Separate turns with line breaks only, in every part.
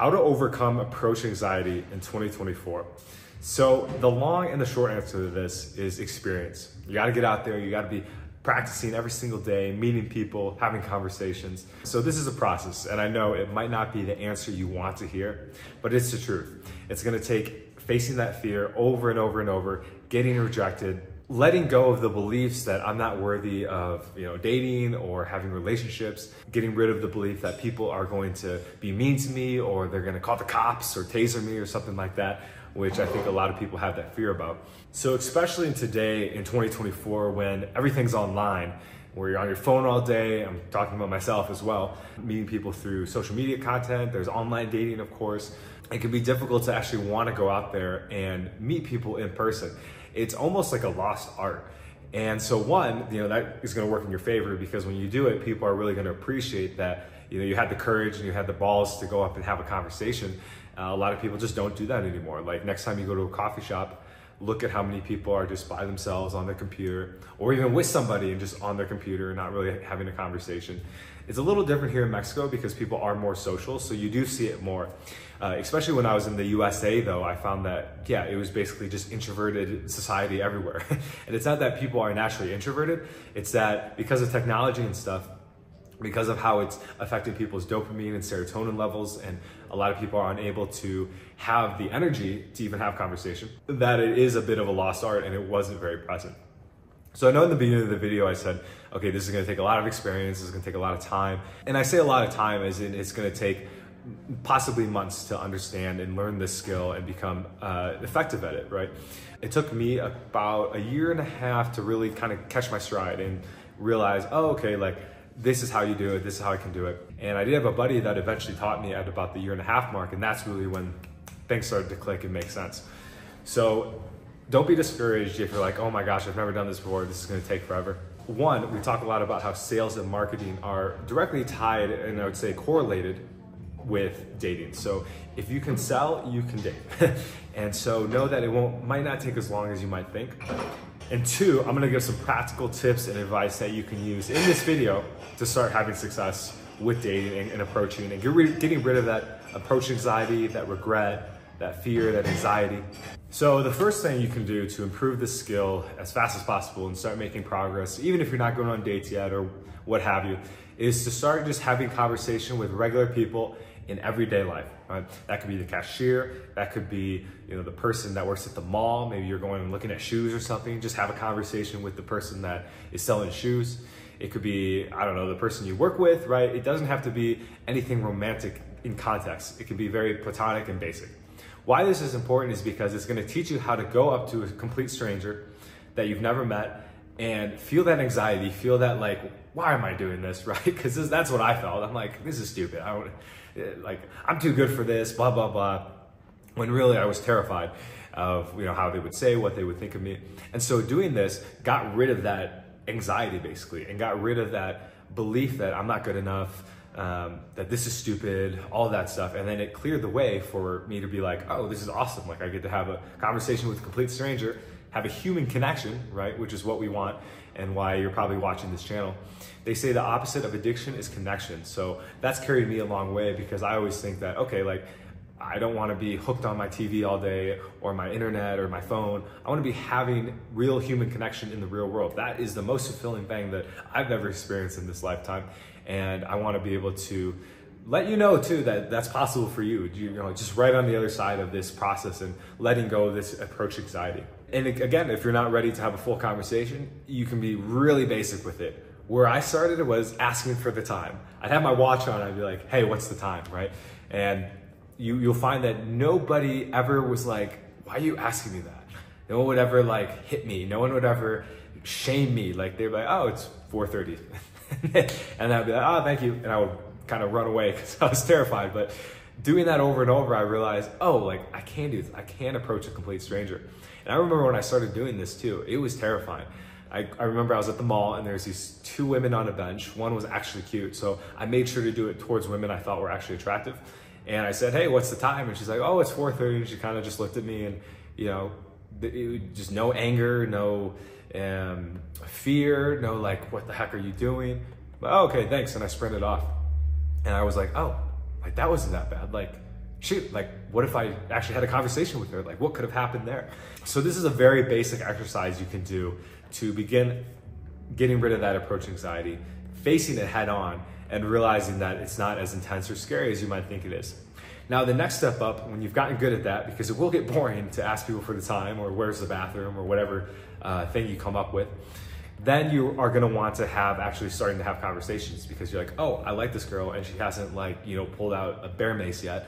How to overcome approach anxiety in 2024. So the long and the short answer to this is experience. You gotta get out there, you gotta be practicing every single day, meeting people, having conversations. So this is a process, and I know it might not be the answer you want to hear, but it's the truth. It's gonna take facing that fear over and over and over, getting rejected, letting go of the beliefs that I'm not worthy of, dating or having relationships, getting rid of the belief that people are going to be mean to me or they're gonna call the cops or taser me or something like that, which I think a lot of people have that fear about. So especially in today, in 2024, when everything's online, where you're on your phone all day, I'm talking about myself as well, meeting people through social media content, there's online dating, of course. It can be difficult to actually want to go out there and meet people in person. It's almost like a lost art. And so one, that is going to work in your favor, because when you do it, people are really going to appreciate that, you had the courage and you had the balls to go up and have a conversation. A lot of people just don't do that anymore. Like next time you go to a coffee shop, look at how many people are just by themselves on their computer, or even with somebody and just on their computer, not really having a conversation. It's a little different here in Mexico because people are more social, so you do see it more. Especially when I was in the USA though, I found that, it was basically just introverted society everywhere. And it's not that people are naturally introverted, it's that because of technology and stuff, because of how it's affecting people's dopamine and serotonin levels, and a lot of people are unable to have the energy to even have conversation, that it is a bit of a lost art and it wasn't very present. So I know in the beginning of the video I said, okay, this is gonna take a lot of experience, this is gonna take a lot of time. And I say a lot of time as in it's gonna take possibly months to understand and learn this skill and become effective at it, right? It took me about 1.5 years to really kind of catch my stride and realize, okay, this is how you do it, this is how I can do it. And I did have a buddy that eventually taught me at about the 1.5 year mark, and that's really when things started to click and make sense. So don't be discouraged if you're like, oh my gosh, I've never done this before, this is gonna take forever. One, we talk a lot about how sales and marketing are directly tied, and I would say correlated with dating. So if you can sell, you can date. And so know that it might not take as long as you might think. And two, I'm gonna give some practical tips and advice that you can use in this video to start having success with dating and approaching, and getting rid of that approach anxiety, that regret, that fear, that anxiety. So the first thing you can do to improve this skill as fast as possible and start making progress, even if you're not going on dates yet or what have you, is to start just having conversation with regular people in everyday life, right? That could be the cashier, that could be the person that works at the mall, maybe you're going and looking at shoes or something, just have a conversation with the person that is selling shoes. It could be, I don't know, the person you work with, right? It doesn't have to be anything romantic in context. It can be very platonic and basic. Why this is important is because it's gonna teach you how to go up to a complete stranger that you've never met and feel that anxiety, feel that why am I doing this, right? Because that's what I felt. I'm like, this is stupid. I'm too good for this, blah, blah, blah. When really I was terrified of how they would say, what they would think of me. And so doing this got rid of that anxiety basically, and got rid of that belief that I'm not good enough, that this is stupid, all that stuff. And then it cleared the way for me to be like, oh, this is awesome. I get to have a conversation with a complete stranger, have a human connection, right? Which is what we want and why you're probably watching this channel. They say the opposite of addiction is connection. So that's carried me a long way, because I always think that, okay, I don't want to be hooked on my TV all day or my internet or my phone. I want to be having real human connection in the real world. That is the most fulfilling thing that I've ever experienced in this lifetime. And I want to be able to let you know too that that's possible for you. Just right on the other side of this process and letting go of this approach anxiety. And again, if you're not ready to have a full conversation, you can be really basic with it. Where I started was asking for the time. I'd have my watch on, I'd be like, hey, what's the time, right? And you'll find that nobody ever was like, why are you asking me that? No one would ever hit me. No one would ever shame me. They'd be like, oh, it's 4:30. And I'd be like, oh, thank you. And I would kind of run away because I was terrified. But doing that over and over, I realized, I can do this. I can approach a complete stranger. And I remember when I started doing this too, it was terrifying. I remember I was at the mall and there's these 2 women on a bench. One was actually cute. So I made sure to do it towards women I thought were actually attractive. And I said, hey, what's the time? And she's like, oh, it's 4:30. And she kind of just looked at me and, just no anger, no fear, no what the heck are you doing? But, oh, okay, thanks. And I sprinted off. And I was like, oh, that wasn't that bad. shoot, like, what if I actually had a conversation with her? Like, what could have happened there? So this is a very basic exercise you can do to begin getting rid of that approach anxiety, facing it head on, and realizing that it's not as intense or scary as you might think it is. Now, the next step up, when you've gotten good at that, because it will get boring to ask people for the time or where's the bathroom or whatever thing you come up with, then you are gonna want to actually starting to have conversations, because you're like, oh, I like this girl and she hasn't pulled out a bear mace yet.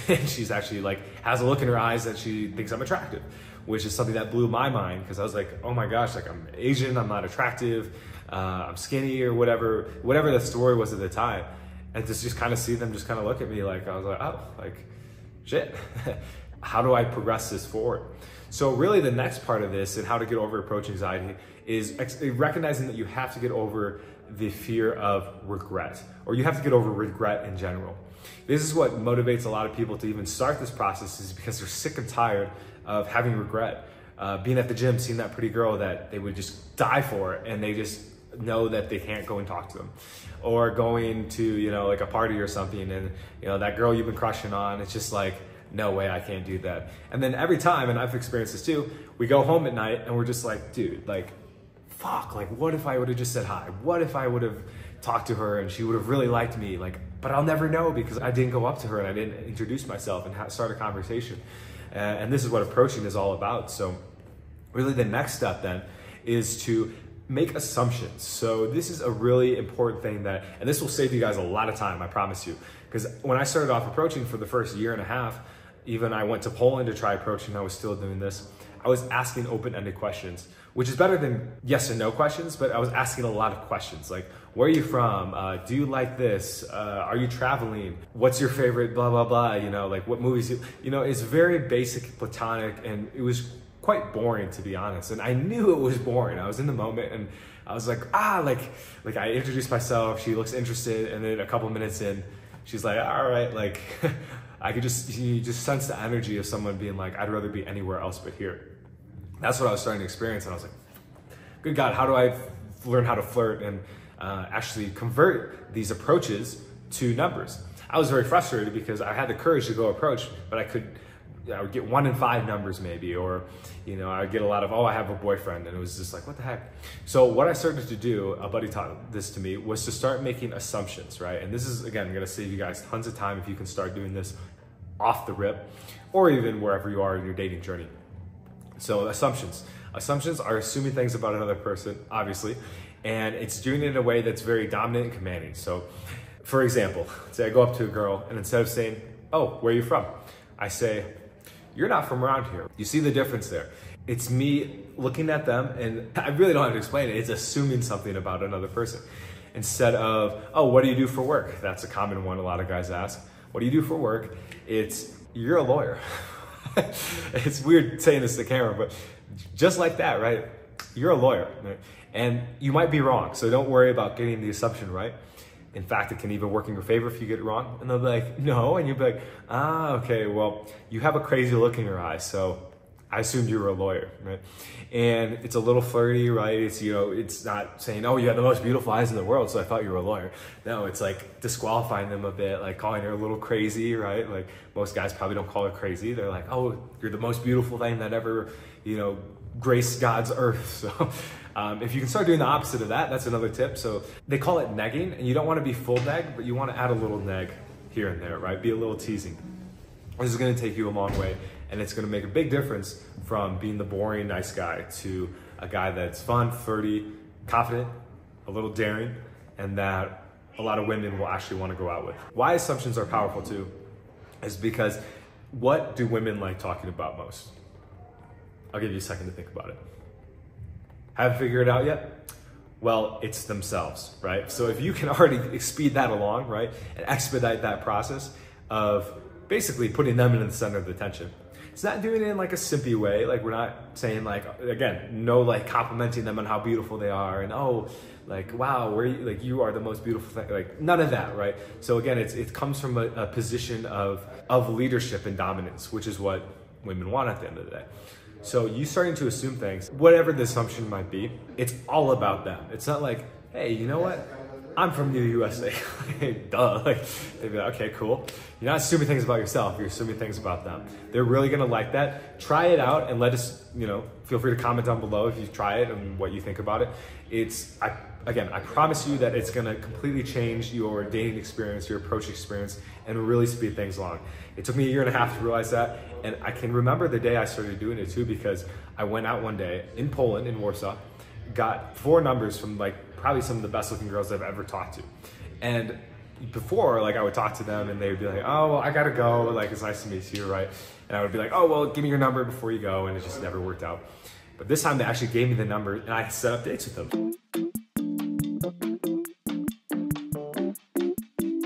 And she's actually has a look in her eyes that she thinks I'm attractive, which is something that blew my mind, because I was like, oh my gosh, like, I'm Asian, I'm not attractive, I'm skinny or whatever the story was at the time. And to just kind of see them just kind of look at me, like, I was like, oh, like, shit, how do I progress this forward? So really the next part of this and how to get over approach anxiety is recognizing that you have to get over the fear of regret, or you have to get over regret in general. This is what motivates a lot of people to even start this process, is because they're sick and tired of having regret. Being at the gym, seeing that pretty girl that they would just die for, and they just know that they can't go and talk to them. Or going to, like a party or something, and that girl you've been crushing on, it's just like, no way, I can't do that. And then every time, and I've experienced this too, we go home at night and we're just like, dude, like, fuck, like, what if I would have just said hi? What if I would have talked to her and she would have really liked me? Like, but I'll never know, because I didn't go up to her and I didn't introduce myself and start a conversation. And this is what approaching is all about. So really the next step then is to make assumptions. So this is a really important thing and this will save you guys a lot of time, I promise you. Because when I started off approaching for the first year and a half, even I went to Poland to try approaching, I was still doing this. I was asking open-ended questions, which is better than yes and no questions, but I was asking a lot of questions, like, where are you from? Do you like this? Are you traveling? What's your favorite blah, blah, blah? Like, what movies it's very basic, platonic, and it was quite boring, to be honest. And I knew it was boring. I was in the moment and I was like, like I introduced myself, she looks interested, and then a couple minutes in, she's like, all right, like, you just sense the energy of someone being like, I'd rather be anywhere else but here. That's what I was starting to experience. And I was like, good God, how do I learn how to flirt and actually convert these approaches to numbers? I was very frustrated because I had the courage to go approach, but I would get 1 in 5 numbers maybe, or, I would get a lot of, oh, I have a boyfriend. And it was just like, what the heck? So what I started to do, a buddy taught this to me, was to start making assumptions, right? And this is, again, gonna save you guys tons of time if you can start doing this off the rip, or even wherever you are in your dating journey. So assumptions. Assumptions are assuming things about another person, obviously, and it's doing it in a way that's very dominant and commanding. So for example, say I go up to a girl and instead of saying, oh, where are you from? I say, you're not from around here. You see the difference there? It's me looking at them, and I really don't have to explain it. It's assuming something about another person. Instead of, oh, what do you do for work? That's a common one a lot of guys ask. What do you do for work? It's, you're a lawyer. It's weird saying this to the camera, but just like that, right? You're a lawyer, right? And you might be wrong, so don't worry about getting the assumption right. In fact, it can even work in your favor if you get it wrong. And they'll be like, no, and you'll be like, okay, well, you have a crazy look in your eyes, so I assumed you were a lawyer, right? And it's a little flirty, right? It's, it's not saying, oh, you have the most beautiful eyes in the world, so I thought you were a lawyer. No, it's like disqualifying them a bit, like calling her a little crazy, right? Like most guys probably don't call her crazy. They're like, oh, you're the most beautiful thing that ever, graced God's earth. So if you can start doing the opposite of that, that's another tip. So they call it negging, and you don't want to be full neg, but you want to add a little neg here and there, right? Be a little teasing. This is going to take you a long way, and it's going to make a big difference from being the boring, nice guy to a guy that's fun, flirty, confident, a little daring, and that a lot of women will actually want to go out with. Why assumptions are powerful too is because what do women like talking about most? I'll give you a second to think about it. Haven't figured it out yet? Well, it's themselves, right? So if you can already speed that along, right, and expedite that process of basically putting them in the center of the attention. It's not doing it in like a simpy way. Like we're not saying like, again, no like complimenting them on how beautiful they are and oh, like, wow, you are the most beautiful thing. Like none of that, right? So again, it comes from a position of leadership and dominance, which is what women want at the end of the day. So you starting to assume things, whatever the assumption might be, it's all about them. It's not like, hey, you know what? I'm from the USA. Duh. Like, they'd be like, okay, cool. You're not assuming things about yourself, you're assuming things about them. They're really gonna like that. Try it out and let us, feel free to comment down below if you try it and what you think about it. I promise you that it's gonna completely change your dating experience, your approach experience, and really speed things along. It took me 1.5 years to realize that, and I can remember the day I started doing it too, because I went out one day in Poland, in Warsaw, got 4 numbers from probably some of the best looking girls I've ever talked to. And before, I would talk to them and they would be like, oh, well, I gotta go, it's nice to meet you, right? And I would be like, oh, well, give me your number before you go, and it just never worked out. But this time they actually gave me the number and I set up dates with them.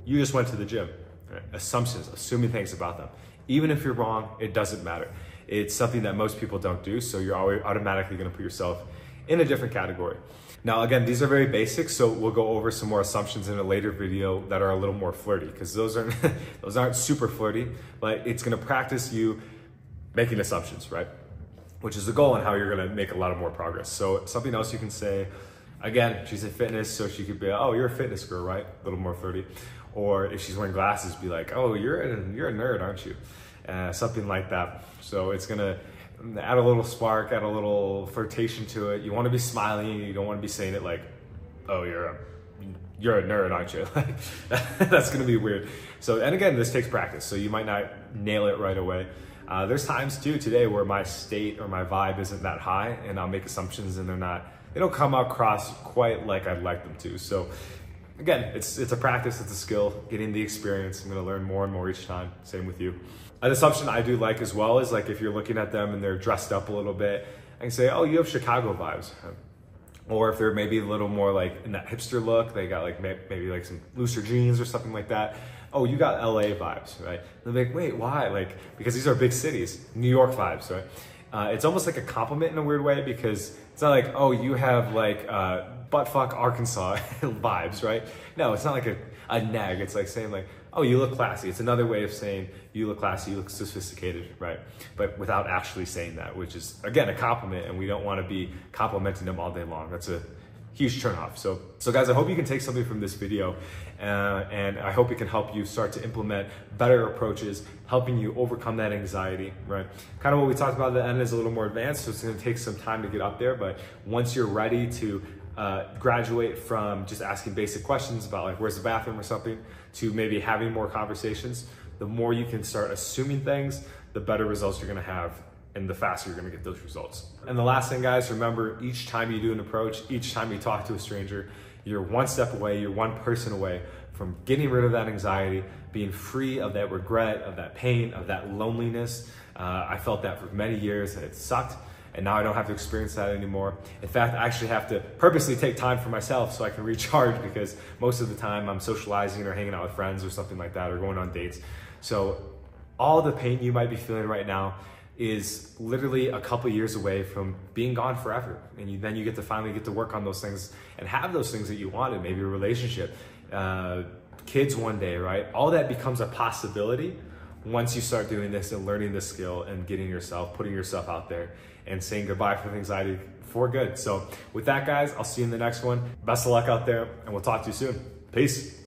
You just went to the gym, right? Assumptions, assuming things about them. Even if you're wrong, it doesn't matter. It's something that most people don't do, so you're always automatically gonna put yourself in a different category. Now, again, these are very basic, so we'll go over some more assumptions in a later video that are a little more flirty, because those aren't super flirty, but it's gonna practice you making assumptions, right? Which is the goal and how you're gonna make a lot of more progress. So something else you can say, again, she's in fitness, so she could be, oh, you're a fitness girl, right? A little more flirty. Or if she's wearing glasses, be like, oh, you're a nerd, aren't you? Something like that. So it's gonna add a little spark, add a little flirtation to it. You wanna be smiling, you don't wanna be saying it like, oh, you're a nerd, aren't you? That's gonna be weird. So, and again, this takes practice, so you might not nail it right away. There's times too today where my state or my vibe isn't that high, and I'll make assumptions and they don't come across quite like I'd like them to. So again, it's a practice, it's a skill, getting the experience. I'm gonna learn more and more each time, same with you. An assumption I do like as well is if you're looking at them and they're dressed up a little bit, I can say, oh, you have Chicago vibes. Or if they're maybe a little more in that hipster look, they got maybe some looser jeans or something like that. Oh, you got LA vibes, right? They're like, wait, why? Because these are big cities, New York vibes, right? It's almost like a compliment in a weird way, because it's not like, oh, you have buttfuck Arkansas vibes, right? No, it's not like a nag. It's like saying oh, you look classy. It's another way of saying you look classy, you look sophisticated, right? But without actually saying that, which is, again, a compliment, and we don't want to be complimenting them all day long. That's a huge turnoff. So guys, I hope you can take something from this video, and I hope it can help you start to implement better approaches, helping you overcome that anxiety, right? Kind of what we talked about at the end is a little more advanced, so it's gonna take some time to get up there, but once you're ready to graduate from just asking basic questions about where's the bathroom or something, to maybe having more conversations, the more you can start assuming things, the better results you're gonna have, and the faster you're gonna get those results. And the last thing, guys, remember, each time you do an approach, each time you talk to a stranger, you're one step away, you're one person away from getting rid of that anxiety, being free of that regret, of that pain, of that loneliness. I felt that for many years, and it sucked. And now I don't have to experience that anymore. In fact, I actually have to purposely take time for myself so I can recharge, because most of the time I'm socializing or hanging out with friends or something like that, or going on dates. So all the pain you might be feeling right now is literally a couple years away from being gone forever. And then you get to finally get to work on those things and have those things that you wanted, maybe a relationship, kids one day, right? All that becomes a possibility once you start doing this and learning this skill and putting yourself out there and saying goodbye for the anxiety for good. So with that, guys, I'll see you in the next one. Best of luck out there, and we'll talk to you soon. Peace.